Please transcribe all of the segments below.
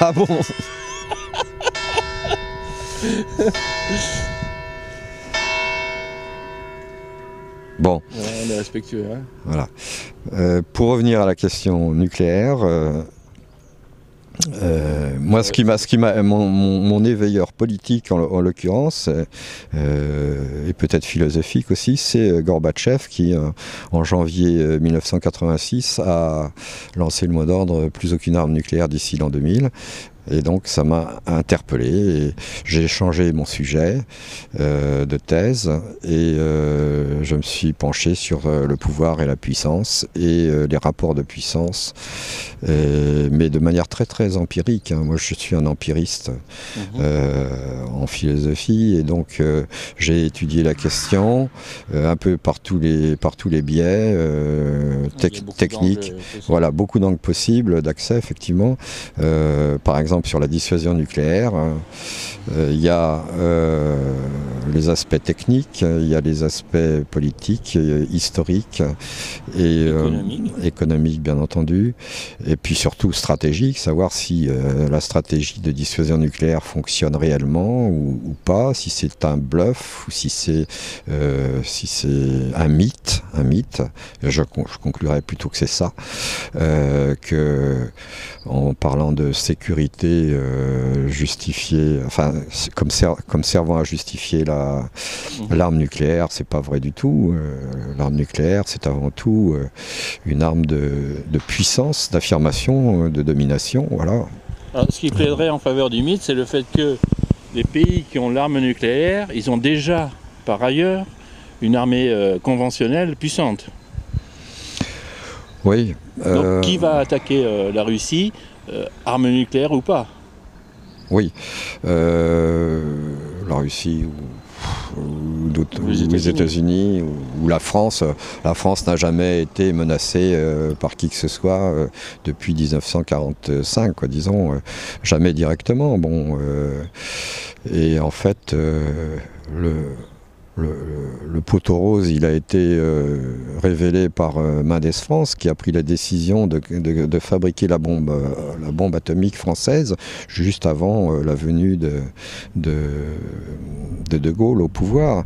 Ah bon? Bon. Ouais, on est respectueux. Hein. Voilà. Pour revenir à la question nucléaire, moi, mon éveilleur politique en l'occurrence, et peut-être philosophique aussi, c'est Gorbatchev qui, en janvier 1986, a lancé le mot d'ordre « plus aucune arme nucléaire d'ici l'an 2000 ». Et donc ça m'a interpellé et j'ai changé mon sujet de thèse et je me suis penché sur le pouvoir et la puissance et les rapports de puissance, mais de manière très très empirique. Hein. Moi je suis un empiriste en philosophie et donc j'ai étudié la question un peu par tous les biais techniques. Voilà, beaucoup d'angles possibles d'accès effectivement. Par exemple sur la dissuasion nucléaire, il y a les aspects techniques, il y a les aspects politiques, historiques et économiques bien entendu, et puis surtout stratégiques, savoir si la stratégie de dissuasion nucléaire fonctionne réellement ou pas, si c'est un bluff ou si c'est un mythe. Je conclurais plutôt que c'est ça, que en parlant de sécurité justifiée, enfin comme servant à justifier l'arme nucléaire, c'est pas vrai du tout. L'arme nucléaire, c'est avant tout une arme de puissance, d'affirmation, de domination, voilà. Alors, ce qui plaiderait en faveur du mythe, c'est le fait que les pays qui ont l'arme nucléaire, ils ont déjà, par ailleurs, une armée conventionnelle puissante. Oui. Donc qui va attaquer la Russie, arme nucléaire ou pas? Oui. La Russie ou les États-Unis ou la France. La France n'a jamais été menacée par qui que ce soit depuis 1945, quoi, disons, jamais directement. Bon, et en fait, le poteau rose, il a été révélé par Mendes France, qui a pris la décision de fabriquer la bombe atomique française juste avant la venue de Gaulle au pouvoir.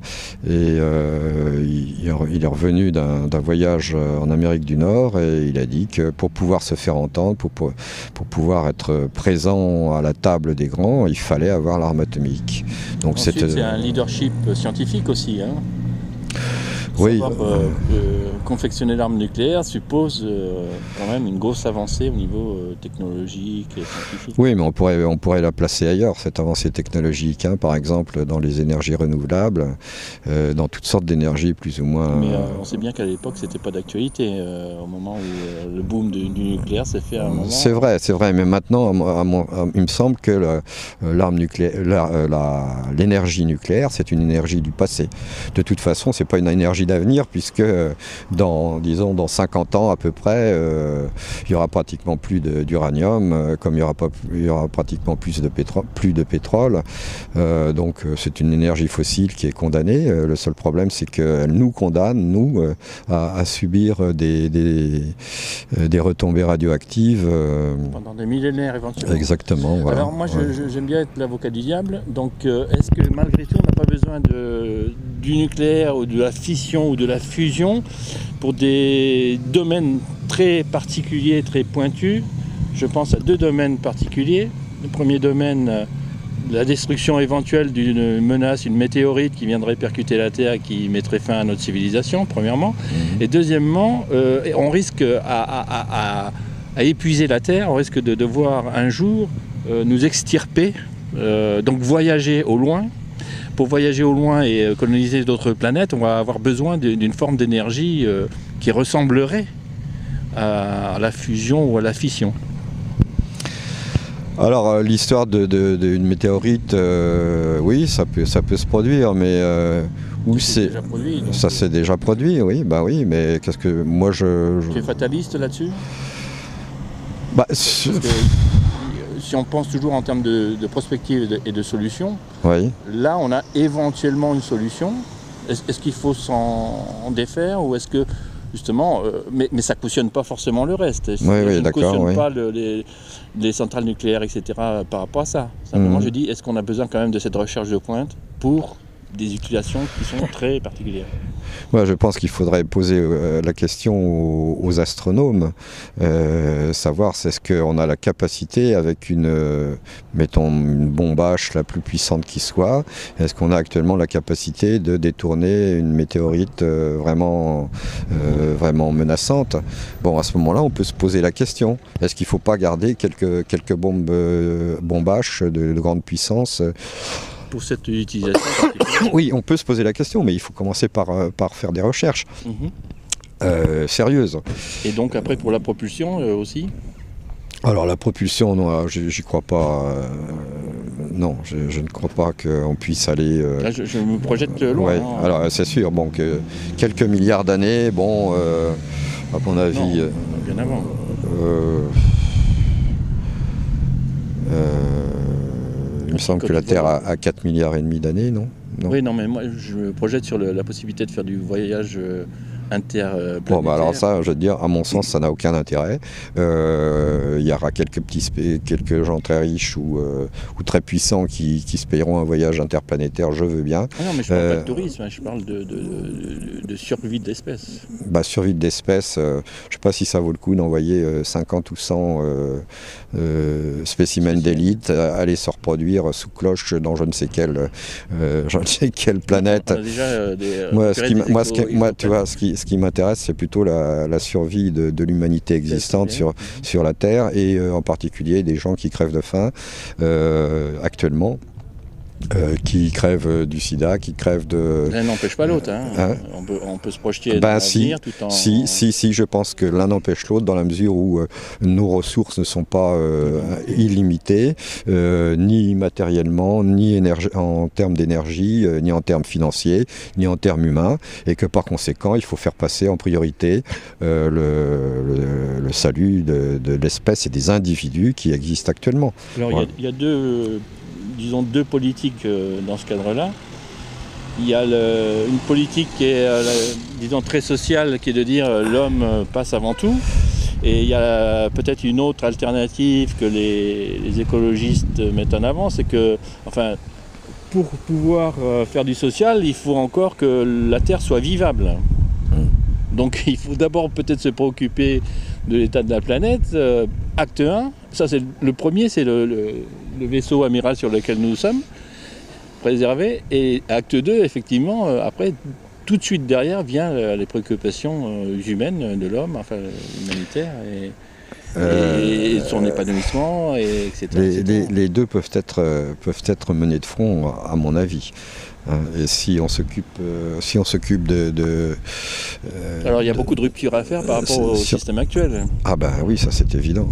Et il est revenu d'un voyage en Amérique du Nord et il a dit que pour pouvoir se faire entendre, pour pouvoir être présent à la table des grands, il fallait avoir l'arme atomique. Donc ensuite, c'est un leadership scientifique aussi. Hein. Oui. Confectionner l'arme nucléaire suppose quand même une grosse avancée au niveau technologique et scientifique. Oui, mais on pourrait la placer ailleurs, cette avancée technologique, hein, par exemple dans les énergies renouvelables, dans toutes sortes d'énergies plus ou moins... Mais on sait bien qu'à l'époque, c'était pas d'actualité, au moment où le boom du nucléaire s'est fait à un moment... C'est vrai, mais maintenant, il me semble que l'arme nucléaire, l'énergie nucléaire, c'est une énergie du passé. De toute façon, c'est pas une énergie d'avenir, puisque dans 50 ans à peu près, il n'y aura pratiquement plus d'uranium, comme il y aura pratiquement plus de pétrole. Donc c'est une énergie fossile qui est condamnée. Le seul problème, c'est qu'elle nous condamne, nous, à subir des retombées radioactives. Pendant des millénaires éventuellement. Exactement. Voilà. Alors moi, j'aime bien être l'avocat du diable. Donc est-ce que malgré tout, on n'a pas besoin du nucléaire ou de la fission ou de la fusion pour des domaines très particuliers, très pointus? Je pense à deux domaines particuliers. Le premier domaine, la destruction éventuelle d'une menace, une météorite qui viendrait percuter la Terre, qui mettrait fin à notre civilisation, premièrement. Et deuxièmement, on risque à épuiser la Terre, on risque de devoir un jour nous extirper, donc voyager au loin. Pour voyager au loin et coloniser d'autres planètes, on va avoir besoin d'une forme d'énergie qui ressemblerait à la fusion ou à la fission. Alors l'histoire d'une météorite, oui, ça peut se produire, mais où c'est ça s'est déjà produit, oui, bah oui, mais qu'est-ce que moi je... Tu es fataliste là-dessus? Bah, si on pense toujours en termes de prospective et de solutions, oui. Là on a éventuellement une solution. Est-ce qu'il faut s'en défaire ou est-ce que justement, mais ça ne cautionne pas forcément le reste. Oui, Je ne d'accord, cautionne oui. pas les centrales nucléaires, etc. par rapport à ça. Simplement, je dis, est-ce qu'on a besoin quand même de cette recherche de pointe pour des utilisations qui sont très particulières? Moi, je pense qu'il faudrait poser la question aux astronomes, savoir est-ce qu'on a la capacité, avec mettons une bombe H la plus puissante qui soit, est-ce qu'on a actuellement la capacité de détourner une météorite vraiment menaçante? Bon, à ce moment-là, on peut se poser la question. Est-ce qu'il ne faut pas garder quelques bombes H de grande puissance Pour cette utilisation particulière. Oui, on peut se poser la question, mais il faut commencer par faire des recherches sérieuses. Et donc après pour la propulsion aussi? Alors la propulsion, non, j'y crois pas. Non, je ne crois pas qu'on puisse aller... Là, je me projette loin. Ouais, Hein. alors c'est sûr, bon, que quelques milliards d'années, bon, à mon avis... Non, bien avant. Il me semble que la Terre a 4 milliards et demi d'années, non? Oui, non, mais moi je me projette sur la possibilité de faire du voyage interplanétaire. Bon, bah alors ça, je veux dire, à mon sens, ça n'a aucun intérêt. Il y aura quelques gens très riches ou très puissants qui se payeront un voyage interplanétaire, je veux bien. Ah non, mais je parle pas de tourisme, hein, je parle de survie d'espèces. Bah, survie d'espèces, je ne sais pas si ça vaut le coup d'envoyer 50 ou 100 spécimens d'élite aller se reproduire sous cloche dans je ne sais quelle planète. On a déjà Tu vois, ce qui m'intéresse, c'est plutôt la survie de l'humanité existante sur la Terre, et en particulier des gens qui crèvent de faim actuellement. Qui crèvent du sida, qui crèvent de... L'un n'empêche pas l'autre. Hein. On peut se projeter dans l'avenir tout en... Si, je pense que l'un n'empêche l'autre dans la mesure où nos ressources ne sont pas illimitées, ni matériellement, ni en termes d'énergie, ni en termes financiers, ni en termes humains, et que par conséquent, il faut faire passer en priorité le salut de l'espèce et des individus qui existent actuellement. Alors il y a deux politiques dans ce cadre-là. Il y a une politique qui est, disons, très sociale, qui est de dire l'homme passe avant tout. Et il y a peut-être une autre alternative que les écologistes mettent en avant, c'est que, enfin, pour pouvoir faire du social, il faut encore que la Terre soit vivable. Donc il faut d'abord peut-être se préoccuper de l'état de la planète. Acte 1, ça c'est le premier, c'est le vaisseau amiral sur lequel nous sommes, préservé. Et acte 2, effectivement, après, tout de suite derrière vient les préoccupations humaines de l'homme, enfin humanitaire, et son épanouissement, etc. Les deux peuvent être menés de front, à mon avis. Et si on s'occupe alors il y a beaucoup de ruptures à faire par rapport au système actuel. Ah ben oui, ça c'est évident.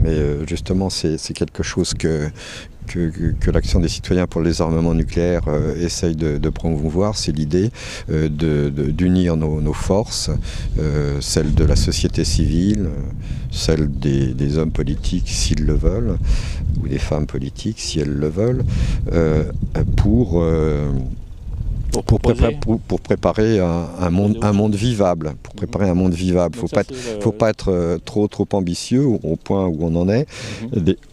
Mais justement, c'est quelque chose que l'action des citoyens pour le désarmement nucléaire essaye de promouvoir, c'est l'idée d'unir nos forces, celles de la société civile, celles des hommes politiques s'ils le veulent, ou des femmes politiques si elles le veulent, pour préparer un monde vivable. Pour préparer un monde vivable. Faut pas être trop ambitieux au point où on en est.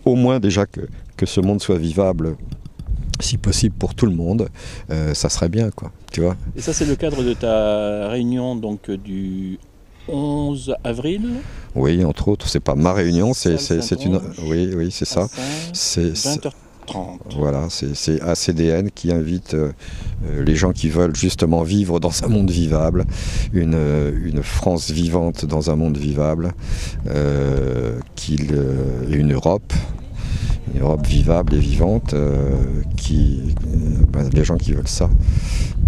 Au moins déjà que ce monde soit vivable, si possible pour tout le monde, ça serait bien, quoi. Tu vois. Et ça, c'est le cadre de ta réunion donc du 11 avril. Oui, entre autres, c'est pas ma réunion, c'est une. Oui, c'est ça. C'est 20h30. Voilà, c'est ACDN qui invite les gens qui veulent justement vivre dans un monde vivable, une France vivante dans un monde vivable, et une Europe vivable et vivante, les gens qui veulent ça.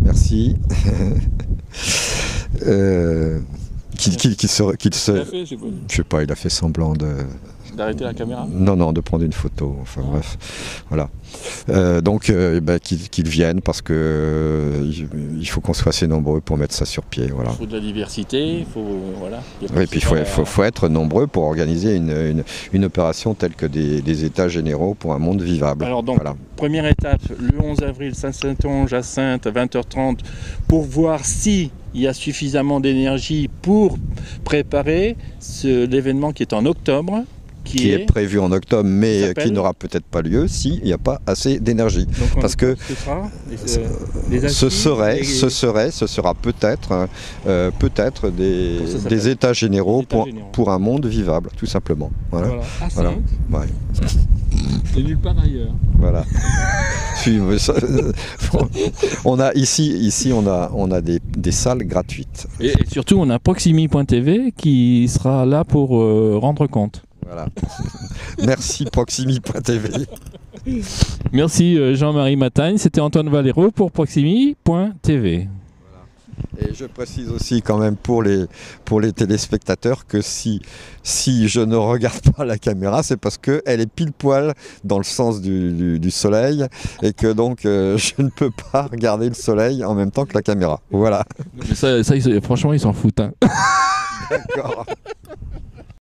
Merci. Je sais pas, il a fait semblant de... D'arrêter la caméra? Non, non, de prendre une photo. Enfin bref, voilà. Donc qu'ils viennent parce que il faut qu'on soit assez nombreux pour mettre ça sur pied. Voilà. Il faut de la diversité, il faut voilà. Oui, puis il faut être nombreux pour organiser une opération telle que des états généraux pour un monde vivable. Alors donc, voilà. Première étape, le 11 avril, Saint-Saintonge à Saintes à 20h30 pour voir si il y a suffisamment d'énergie pour préparer l'événement qui est en octobre. Qui est prévu en octobre, mais qui n'aura peut-être pas lieu s'il n'y a pas assez d'énergie. Parce que ce sera peut-être des états généraux pour un monde vivable, tout simplement. Voilà. Voilà. Ouais. Et nulle part ailleurs. Voilà. On a ici on a des salles gratuites. Et surtout, on a Proximi.tv qui sera là pour rendre compte. Voilà. Merci Proximi.tv. Merci Jean-Marie Matagne. C'était Antoine Valero pour Proximi.tv. Et je précise aussi quand même pour les téléspectateurs que si je ne regarde pas la caméra, c'est parce qu'elle est pile poil dans le sens du soleil et que donc je ne peux pas regarder le soleil en même temps que la caméra. Voilà. Mais ça franchement, ils s'en foutent. Hein. D'accord.